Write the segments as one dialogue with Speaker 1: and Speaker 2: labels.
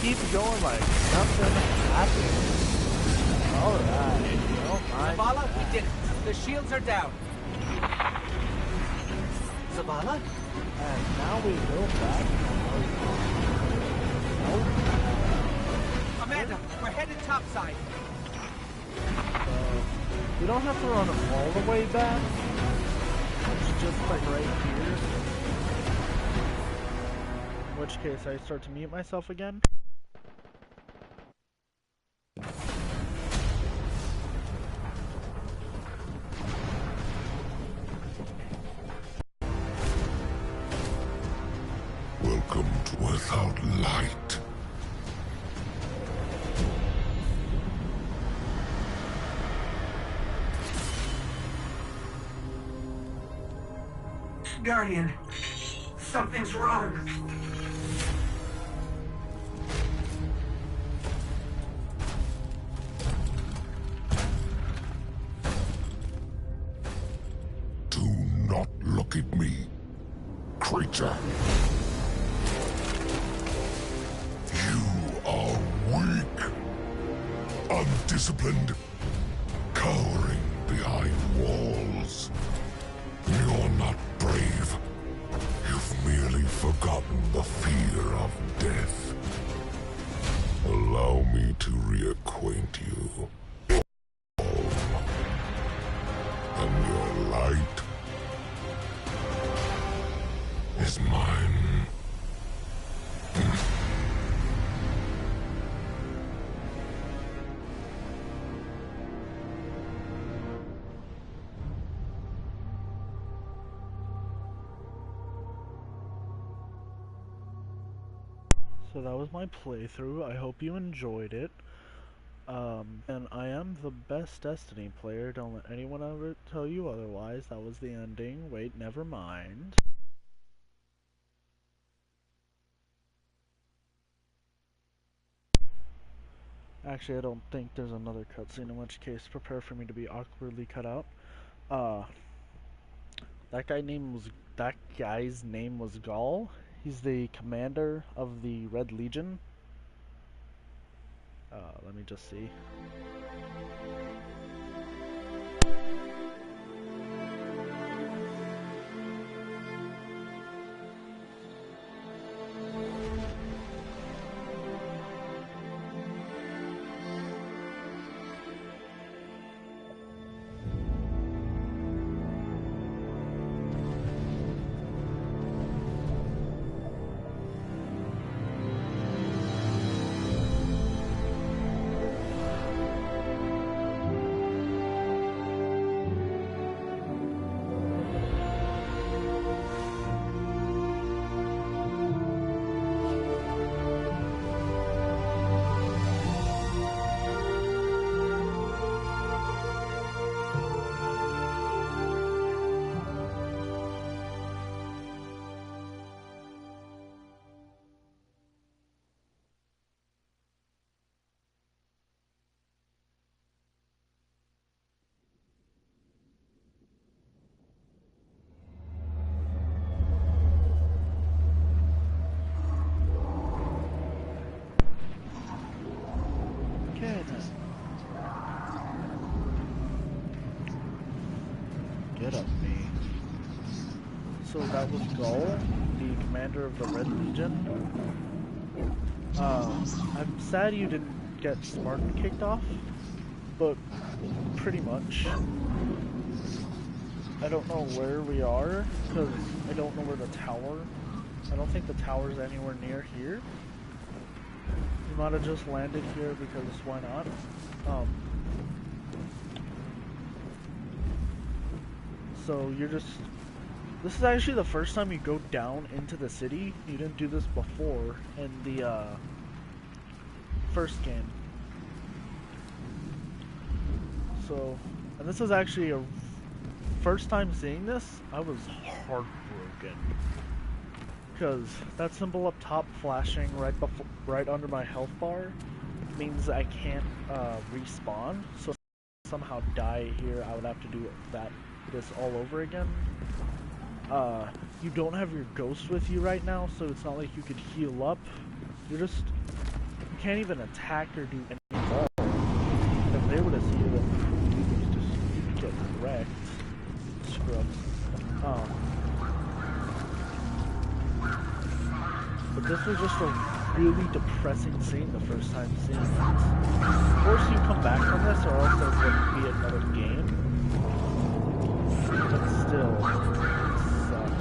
Speaker 1: keep going like nothing happened. Alright, don't mind
Speaker 2: Zavala,
Speaker 1: that.
Speaker 2: we did it. The shields are down. Zavala?
Speaker 1: And now we go back to
Speaker 2: Amanda, we're headed topside.
Speaker 1: we don't have to run all the way back. It's just like right here. In which case I start to mute myself again.
Speaker 3: Welcome to Without Light.
Speaker 4: Guardian, something's wrong.
Speaker 3: Do not look at me, creature. You are weak, undisciplined, cowering behind walls. You're not brave. You've merely forgotten the fear of death. Allow me to reacquaint you. And your light is mine.
Speaker 1: So that was my playthrough. I hope you enjoyed it. And I am the best Destiny player. Don't let anyone ever tell you otherwise. That was the ending. Wait, never mind. Actually, I don't think there's another cutscene, in which case prepare for me to be awkwardly cut out. That guy's name was Gaul. He's the commander of the Red Legion. Let me just see. Get up, me. So that was Gaul, the commander of the Red Legion. I'm sad you didn't get Spartan kicked off, but pretty much. I don't know where we are, because I don't know where the tower... I don't think the tower's anywhere near here. We might have just landed here because why not? So you're just... This is actually the first time you go down into the city. You didn't do this before in the first game. So, and this is actually a first time seeing this. I was heartbroken because that symbol up top flashing right under my health bar means I can't respawn. So if I somehow die here, I would have to do this all over again. You don't have your ghost with you right now, so it's not like you could heal up. You're just can't even attack or do anything at all. If they were to see you, then you'd get wrecked. Scrubs. But this was just a really depressing scene the first time seeing it. Of course you come back from this or else there wouldn't be another game. But still, it sucked.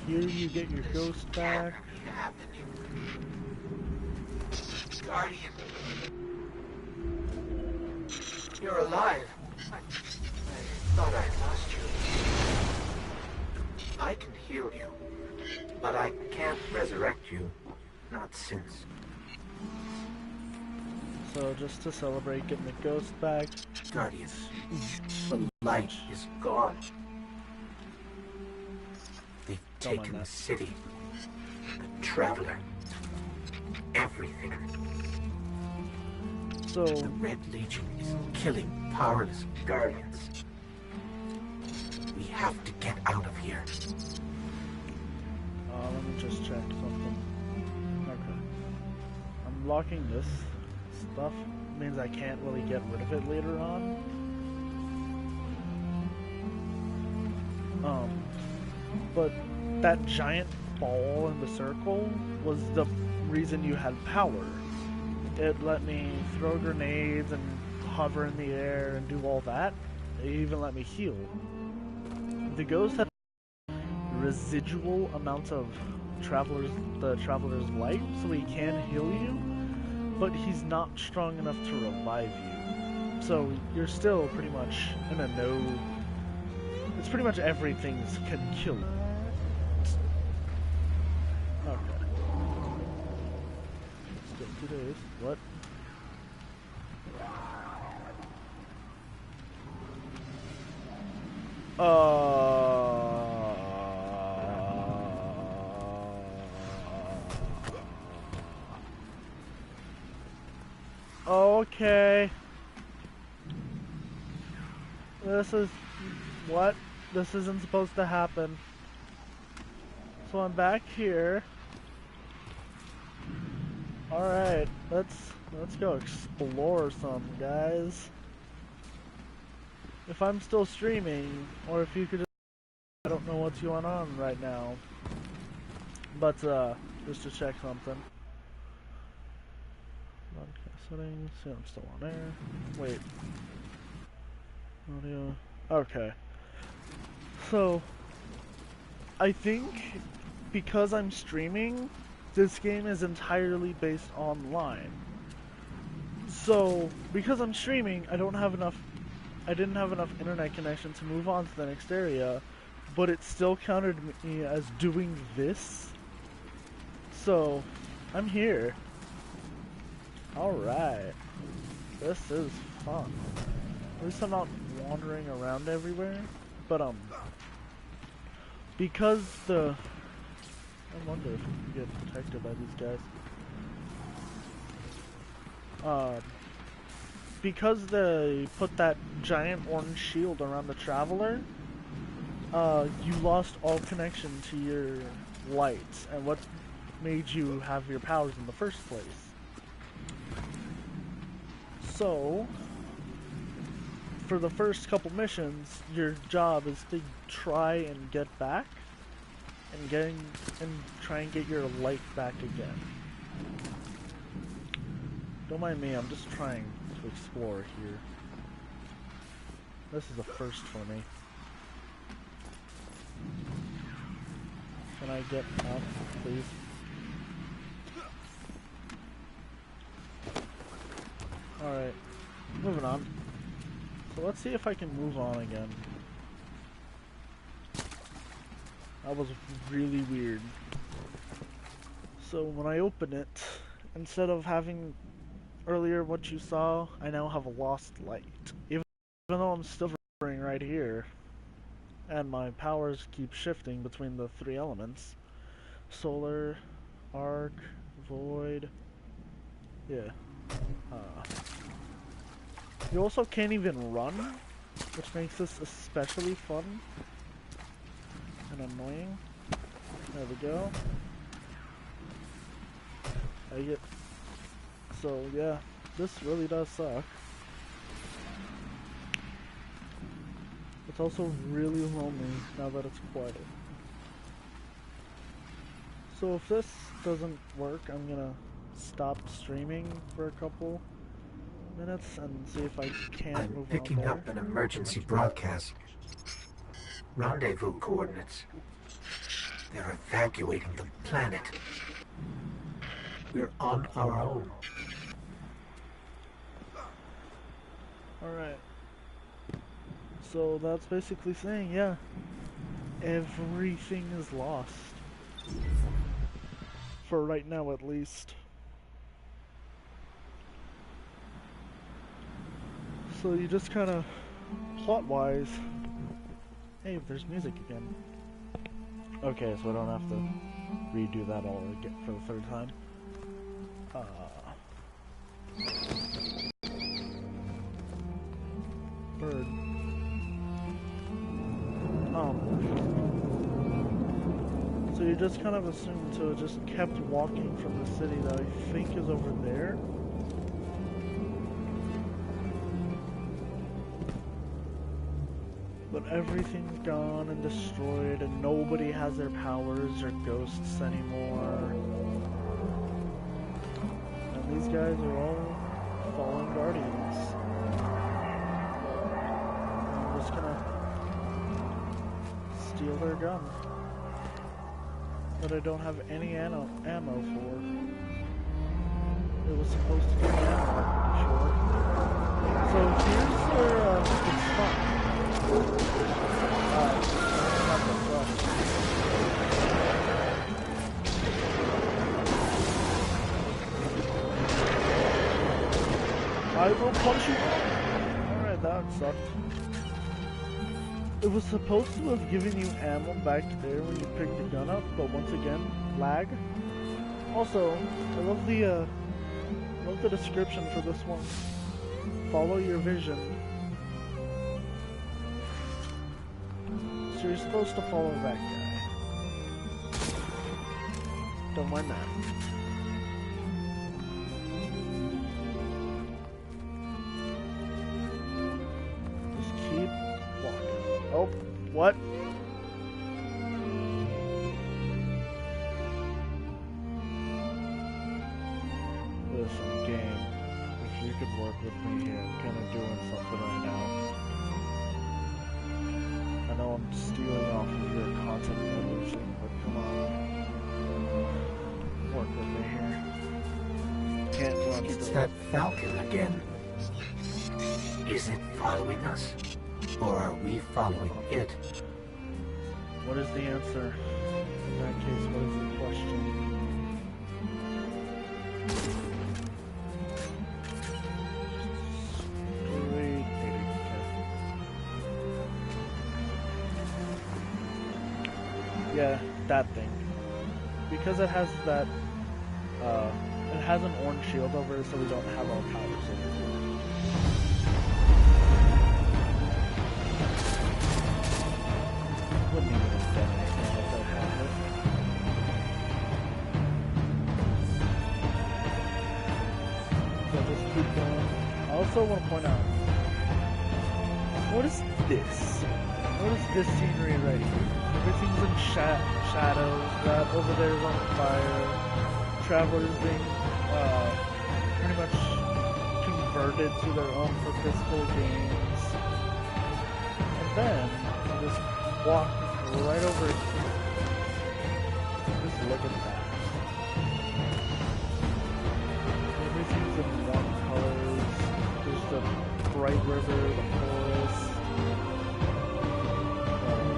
Speaker 1: Here you get your ghost back.
Speaker 4: Guardian. You're alive. I thought I lost you. I can heal you, but I can't resurrect you. Not since.
Speaker 1: So just to celebrate getting the ghost back.
Speaker 4: Guardian, the light is gone. They've
Speaker 1: Don't mind
Speaker 4: taken the
Speaker 1: that.
Speaker 4: city, the Traveler, everything.
Speaker 1: So
Speaker 4: The Red Legion is killing powerless Guardians. We have to get out of here.
Speaker 1: let me just check something. Okay. Unlocking this stuff means I can't really get rid of it later on. But that giant ball in the circle was the reason you had power. It let me throw grenades and hover in the air and do all that. It even let me heal. The ghost had residual amounts of the traveler's life, so he can heal you, but he's not strong enough to revive you. So you're still pretty much in a no. It's pretty much everything can kill you. Okay. Still 2 days. What? Okay. This is what? This isn't supposed to happen. So I'm back here. Alright, let's go explore some, guys. If I'm still streaming, or if you could just, I don't know what's going on right now. But just to check something. Broadcast settings, yeah, I'm still on air. Wait. Audio. Okay. So, I think because I'm streaming, this game is entirely based online. So, because I'm streaming, I didn't have enough internet connection to move on to the next area, but it still counted me as doing this. So, I'm here. Alright. This is fun. At least I'm not wandering around everywhere. But, because I wonder if we can get protected by these guys. Because they put that giant orange shield around the Traveler, you lost all connection to your lights and what made you have your powers in the first place. So, for the first couple missions, your job is to try and get back and try and get your light back again. Don't mind me, I'm just trying to explore here. This is a first for me. Can I get up, please? Alright, moving on. So let's see if I can move on again. That was really weird. So when I open it, instead of having earlier what you saw, I now have a lost light. Even though I'm still hovering right here. and my powers keep shifting between the three elements. Solar, arc, void. Yeah. You also can't even run, which makes this especially fun and annoying. There we go. So yeah, this really does suck. It's also really lonely now that it's quiet. So if this doesn't work, I'm gonna stop streaming for a couple minutes and see if I can't
Speaker 4: I'm
Speaker 1: move
Speaker 4: picking
Speaker 1: on there.
Speaker 4: up an emergency broadcast. Rendezvous coordinates. They're evacuating the planet. We're on our own.
Speaker 1: Alright. So that's basically saying, yeah, everything is lost. For right now, at least. So you just kind of, plot-wise, hey, there's music again. Okay, so I don't have to redo that all again for the third time. Bird. So you just kind of assume, so it just kept walking from the city that I think is over there. But everything's gone and destroyed, and nobody has their powers or ghosts anymore. And these guys are all fallen guardians. I'm just gonna steal their gun that I don't have any ammo for. It was supposed to be ammo, I'm pretty sure. So here's where it's fun. I will punch you. Alright, that sucked. It was supposed to have given you ammo back there when you picked the gun up, but once again, lag. Also, I love the description for this one. Follow your vision. So you're supposed to follow that guy. Don't mind that. Just keep walking. Oh, what? Listen, game. If you could work with me here, I'm kind of doing something right now. I know I'm stealing off of your content and everything, but come on. Work with me here. Can't run
Speaker 4: It's
Speaker 1: still.
Speaker 4: that Falcon again. Is it following us? Or are we following it?
Speaker 1: What is the answer? In that case, what is the question? Straight 80, okay. Yeah, that thing. Because it has that, it has an orange shield over it, so we don't have our powers over it. Wouldn't even have done anything if I had it. So I'll just keep going. I also want to point out, what is this? What is this scenery right here? Everything's in shadows. That over there is on fire. Travelers being pretty much converted to their own purposeful games. And then just walk right over here. Just look at that. Everything's in warm colors. There's the bright river, the forest,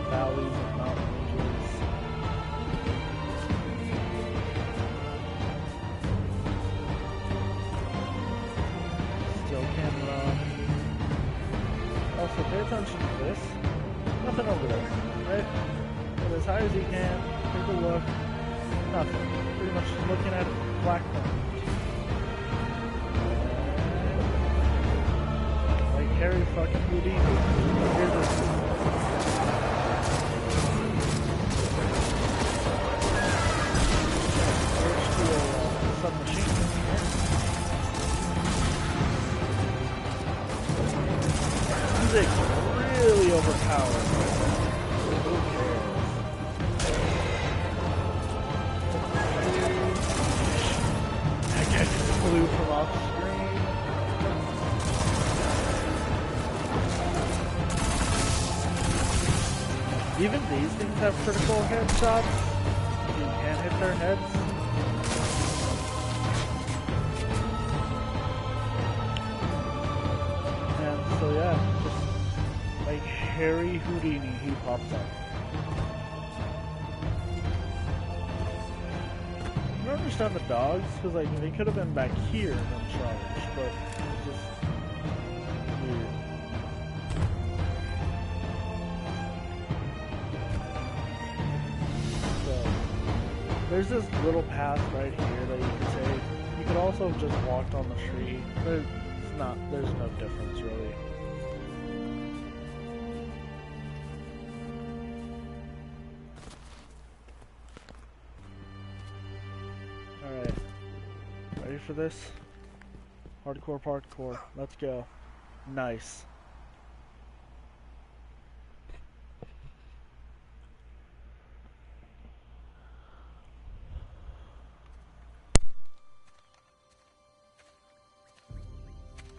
Speaker 1: valleys and mountain ranges. Still can run. Also, pay attention to this. Nothing over there. right? Get as high as he can. Take a look. Nothing. Pretty much just looking at black marks. Like Harry fucking Houdini. Here's this. Submachine. Music's really overpowered. Who cares? That guy just flew from off screen. Even these things have critical headshots. You can't hit their heads. So yeah, just like Harry Houdini, he pops up. I don't understand the dogs, because like they could have been back here and charged, but it's just weird. So there's this little path right here that you could take. You could also have just walked on the tree. There's no difference really. Alright. Ready for this? Hardcore parkour. Let's go. Nice.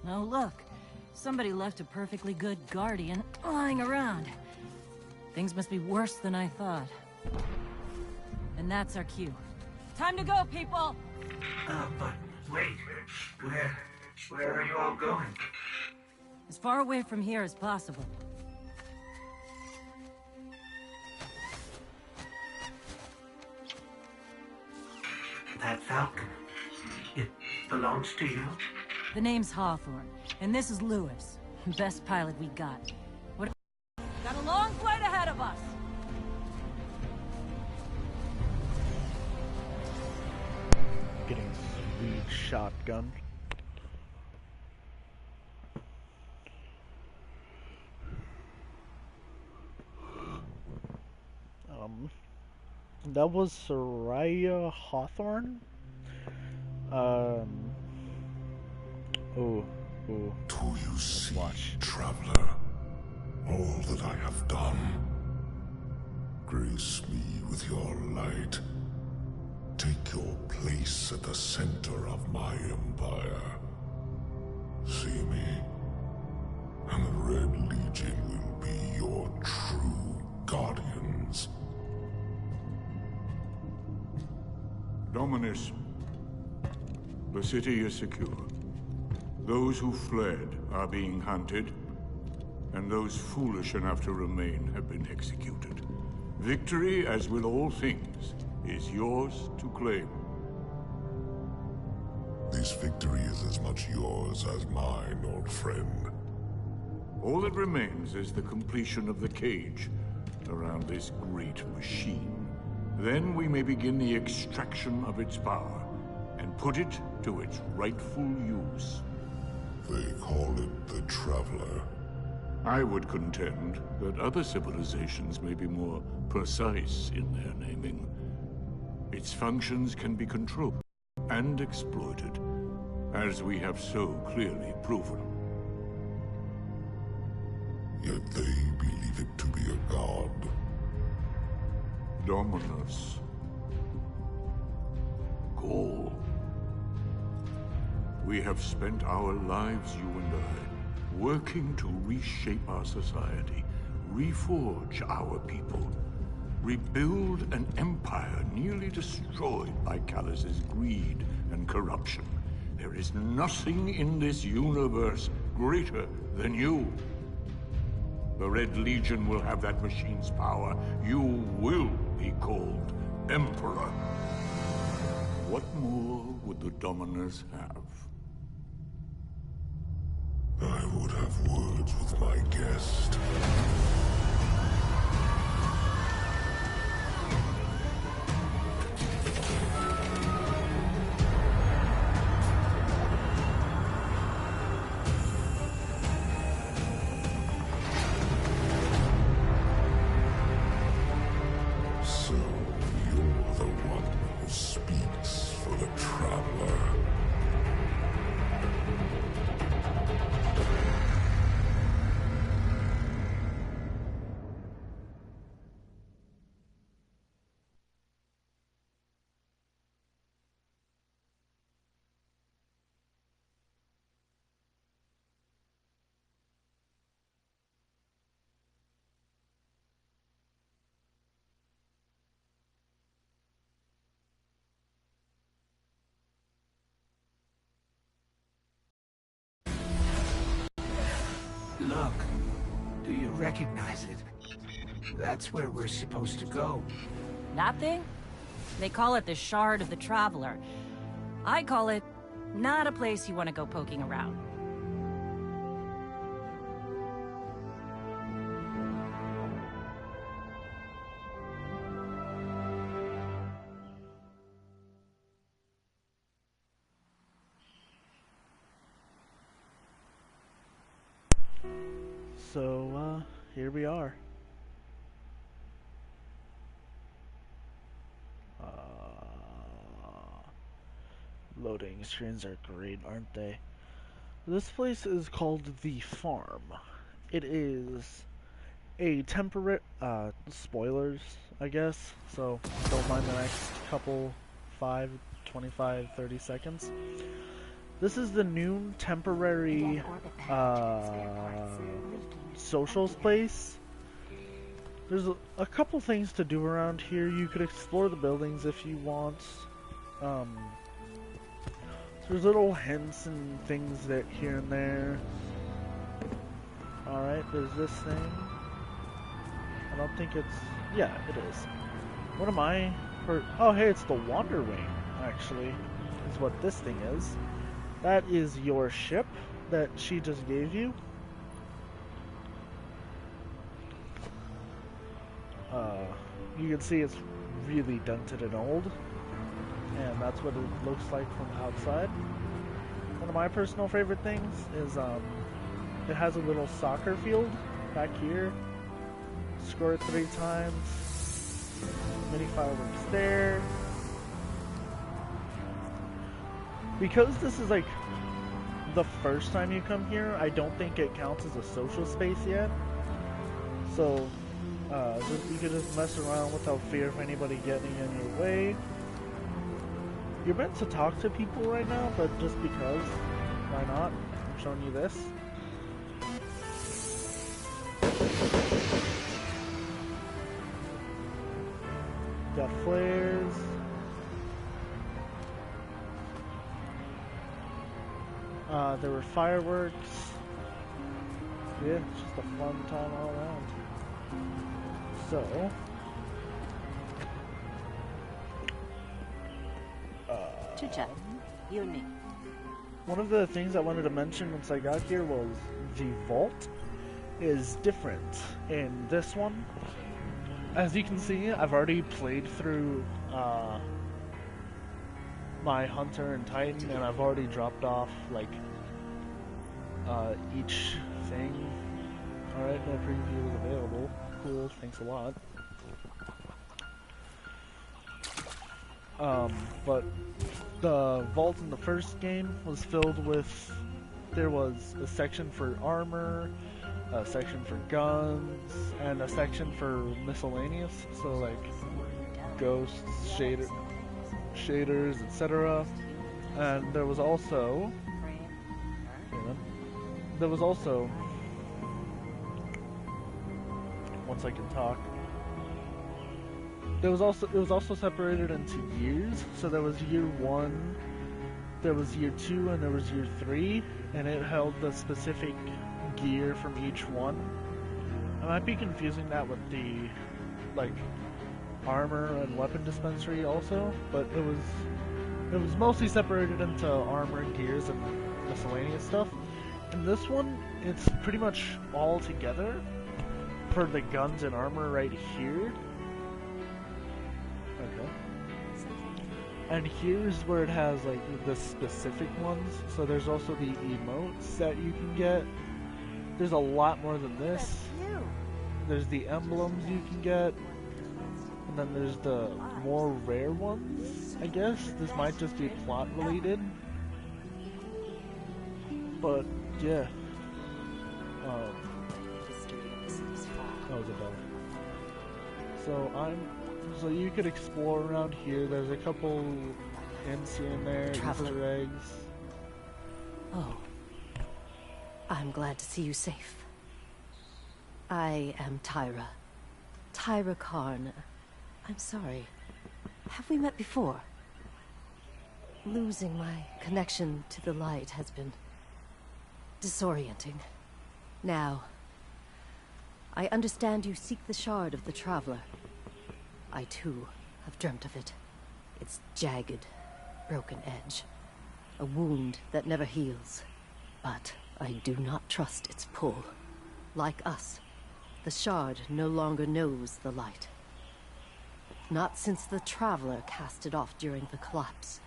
Speaker 5: Oh, look. Somebody left a perfectly good guardian lying around. Things must be worse than I thought. And that's our cue. Time to go, people!
Speaker 4: But wait. Where are you all going?
Speaker 5: As far away from here as possible.
Speaker 4: That Falcon, it belongs to you?
Speaker 5: The name's Hawthorne, and this is Lewis. Best pilot we got. Got a long flight ahead of us!
Speaker 1: Getting sweet shotgun. That was Soraya Hawthorne. Do
Speaker 3: you see,
Speaker 1: watch.
Speaker 3: traveler, all that I have done? Grace me with your light. Take your place at the center of my empire. See me, and the Red Legion will be your true guardians.
Speaker 6: Dominus, the city is secure. Those who fled are being hunted, and those foolish enough to remain have been executed. Victory, as with all things, is yours to claim.
Speaker 3: This victory is as much yours as mine, old friend.
Speaker 6: All that remains is the completion of the cage around this great machine. Then we may begin the extraction of its power and put it to its rightful use.
Speaker 3: They call it the Traveler.
Speaker 6: I would contend that other civilizations may be more precise in their naming. Its functions can be controlled and exploited, as we have so clearly proven.
Speaker 3: Yet they believe it to be a god.
Speaker 6: Dominus. Gaul. We have spent our lives, you and I, working to reshape our society, reforge our people, rebuild an empire nearly destroyed by Callus's greed and corruption. There is nothing in this universe greater than you. The Red Legion will have that machine's power. You will be called Emperor. What more would the Dominus have?
Speaker 3: I would have words with my guest. So you're the one who speaks for the Traveler.
Speaker 4: Look, do you recognize it? That's where we're supposed to go.
Speaker 5: That thing? They call it the Shard of the Traveler. I call it not a place you want to go poking around.
Speaker 1: So, here we are. Loading screens are great, aren't they? This place is called The Farm. It is a temporary, spoilers, I guess, so don't mind the next couple 5, 25, 30 seconds. This is the new temporary, social space. There's a couple things to do around here. You could explore the buildings if you want. There's little hints and things that here and there. Alright, there's this thing. I don't think it's... yeah, it is. What am I... oh, hey, it's the Wander Wing, actually, is what this thing is. That is your ship that she just gave you. You can see it's really dented and old. And that's what it looks like from outside. One of my personal favorite things is it has a little soccer field back here. Score it 3 times. Mini fireworks there. Because this is like the first time you come here, I don't think it counts as a social space yet. So you can just mess around without fear of anybody getting in your way. You're meant to talk to people right now, but just because, why not? I'm showing you this. Got flares. There were fireworks. Yeah, it's just a fun time all around. So, one of the things I wanted to mention once I got here was the vault is different in this one. As you can see, I've already played through my Hunter and Titan, and I've already dropped off like each thing. Alright, no preview is available. Cool, thanks a lot. But the vault in the first game was filled with, there was a section for armor, a section for guns, and a section for miscellaneous, so like ghosts, shaders, etc. And there was also, once I can talk, it was also separated into years. So there was year 1, there was year 2, and there was year 3, and it held the specific gear from each one. I might be confusing that with the like armor and weapon dispensary also, but it was mostly separated into armor, gears, and miscellaneous stuff. In this one, it's pretty much all together for the guns and armor right here. Okay. And here's where it has like the specific ones. So there's also the emotes that you can get. There's a lot more than this. There's the emblems you can get. and then there's the more rare ones, I guess. This might just be plot related. But, yeah. That was a bell. So you could explore around here. There's a couple hints here and there,
Speaker 7: Traveler.
Speaker 1: Easter eggs.
Speaker 7: Oh. I'm glad to see you safe. I am Tyra. Tyra Karn. I'm sorry. Have we met before? Losing my connection to the light has been disorienting. Now, I understand you seek the shard of the Traveler. I too have dreamt of it. Its jagged, broken edge. A wound that never heals. But I do not trust its pull. Like us, the shard no longer knows the light. Not since the Traveler cast it off during the collapse.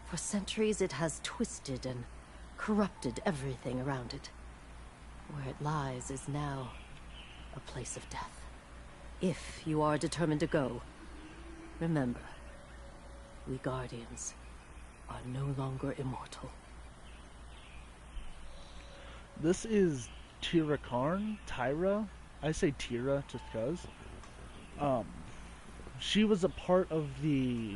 Speaker 7: For centuries it has twisted and corrupted everything around it. Where it lies is now a place of death. If you are determined to go, remember, we Guardians are no longer immortal.
Speaker 1: This is Tyra Karn, Tyra. I say Tyra just cause. She was a part of the...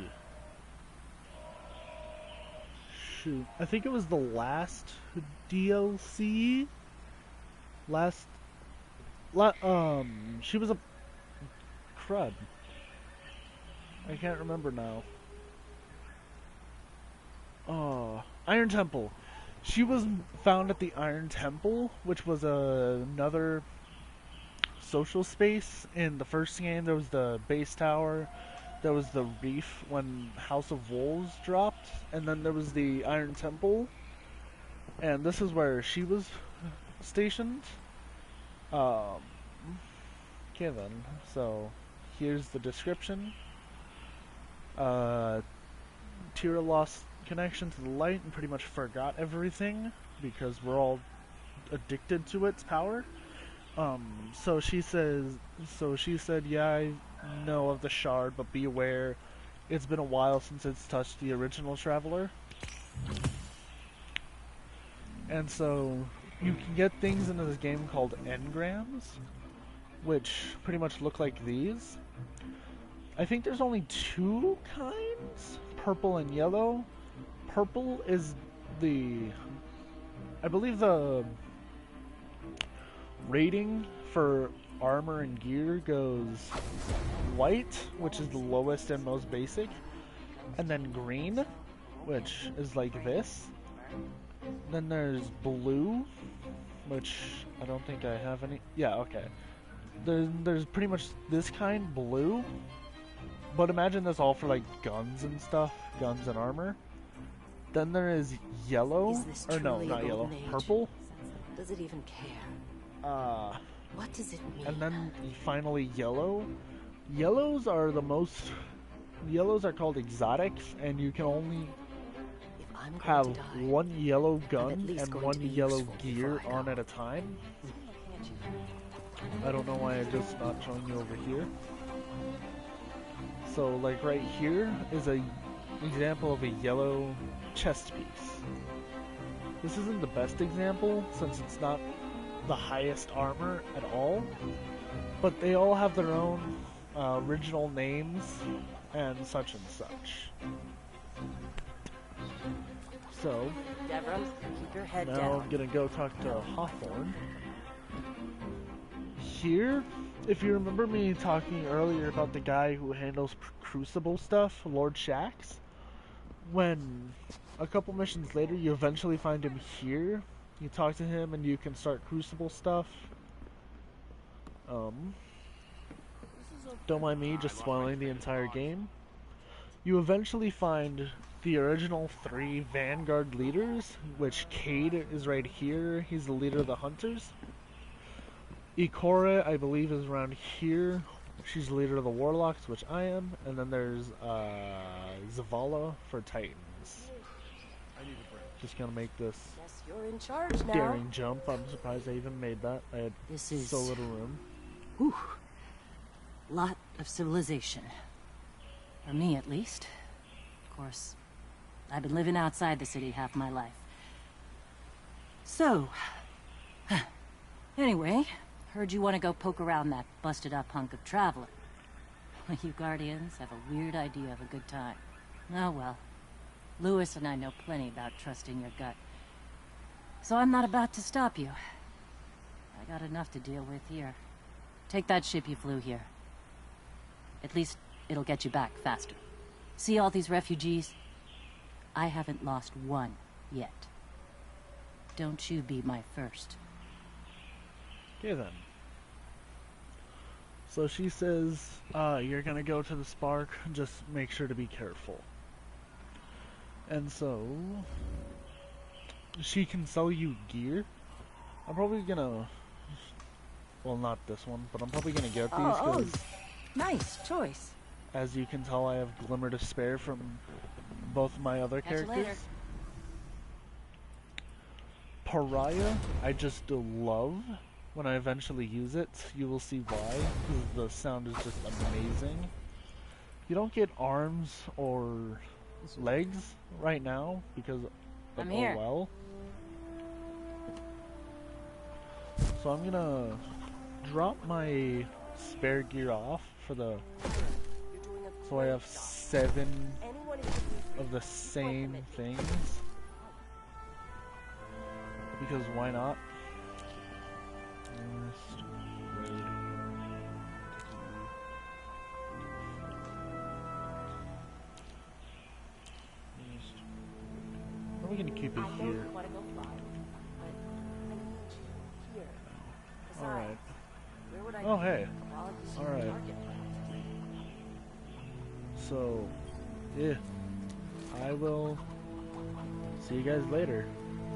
Speaker 1: Shoot, I think it was the last DLC? She was a... Crud. I can't remember now. Iron Temple. She was found at the Iron Temple, which was another social space. In the first game, there was the base tower, there was the reef when House of Wolves dropped, and then there was the Iron Temple, and this is where she was stationed. Okay then, so here's the description. Tyra lost connection to the light and pretty much forgot everything because we're all addicted to its power. So she said, yeah, I know of the shard, but be aware, it's been a while since it's touched the original Traveler. And so you can get things into this game called engrams, which pretty much look like these. I think there's only two kinds, purple and yellow. Purple is I believe the rating for armor and gear goes white, which is the lowest and most basic, and then green, which is like this. Then there's blue, which I don't think I have any. Yeah, okay. There's pretty much this kind, blue, but imagine this all for like guns and stuff, guns and armor. Then there is yellow, or no, not yellow, purple.
Speaker 7: Does it even care? What does it mean?
Speaker 1: And then finally yellow. Yellows are called exotics, and you can only
Speaker 7: If I'm going
Speaker 1: have
Speaker 7: to die,
Speaker 1: one yellow
Speaker 7: at
Speaker 1: gun
Speaker 7: least
Speaker 1: and
Speaker 7: going
Speaker 1: one
Speaker 7: to be
Speaker 1: yellow
Speaker 7: useful
Speaker 1: gear
Speaker 7: before I
Speaker 1: on
Speaker 7: go.
Speaker 1: at a time. I don't know why I'm just not showing you over here. So like right here is a example of a yellow chest piece. This isn't the best example since it's not the highest armor at all, but they all have their own original names and such. So
Speaker 7: Devram, keep your head
Speaker 1: now
Speaker 7: down.
Speaker 1: I'm gonna go talk to Hawthorne. Here, if you remember me talking earlier about the guy who handles Crucible stuff, Lord Shaxx, when a couple missions later you eventually find him here, you talk to him and you can start Crucible stuff. Don't mind me just spoiling the entire game. You eventually find the original 3 Vanguard leaders, which Cade is right here. He's the leader of the Hunters. Ikora, I believe, is around here. She's the leader of the Warlocks, which I am. And then there's Zavala for Titans. Just gonna make this
Speaker 7: Yes, you're in charge now.
Speaker 1: daring jump. I'm surprised I even made that. I had
Speaker 7: This is
Speaker 1: so little room.
Speaker 7: Whew.
Speaker 5: Lot of civilization. For me, at least. Of course, I've been living outside the city half my life. So... anyway, heard you want to go poke around that busted-up hunk of Traveler. You Guardians have a weird idea of a good time. Oh well. Louis and I know plenty about trusting your gut. So I'm not about to stop you. I got enough to deal with here. Take that ship you flew here. At least it'll get you back faster. See all these refugees? I haven't lost one yet. Don't you be my first.
Speaker 1: Okay then. So she says, you're gonna go to the Spark, just make sure to be careful. And so, she can sell you gear. I'm probably gonna, well not this one, but I'm probably gonna get these because,
Speaker 5: nice choice.
Speaker 1: as you can tell, I have Glimmer to spare from both my other
Speaker 5: Catch you
Speaker 1: characters.
Speaker 5: later.
Speaker 1: Pariah, I just love. When I eventually use it, you will see why, because the sound is just amazing. You don't get arms or legs right now, because
Speaker 5: I'm
Speaker 1: oh
Speaker 5: here.
Speaker 1: well. So I'm gonna drop my spare gear off for the... So I have 7 of the same things. Because why not? Are we gonna keep it here? Alright. Oh hey. Alright. So, yeah. I will see you guys later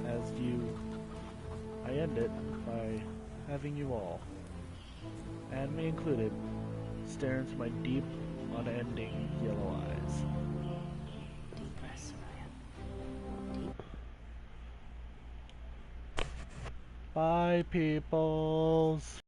Speaker 1: as I end it by having you all, and me included, stare into my deep, unending yellow eyes.
Speaker 5: Deep breath, Soraya.
Speaker 1: Bye, peoples.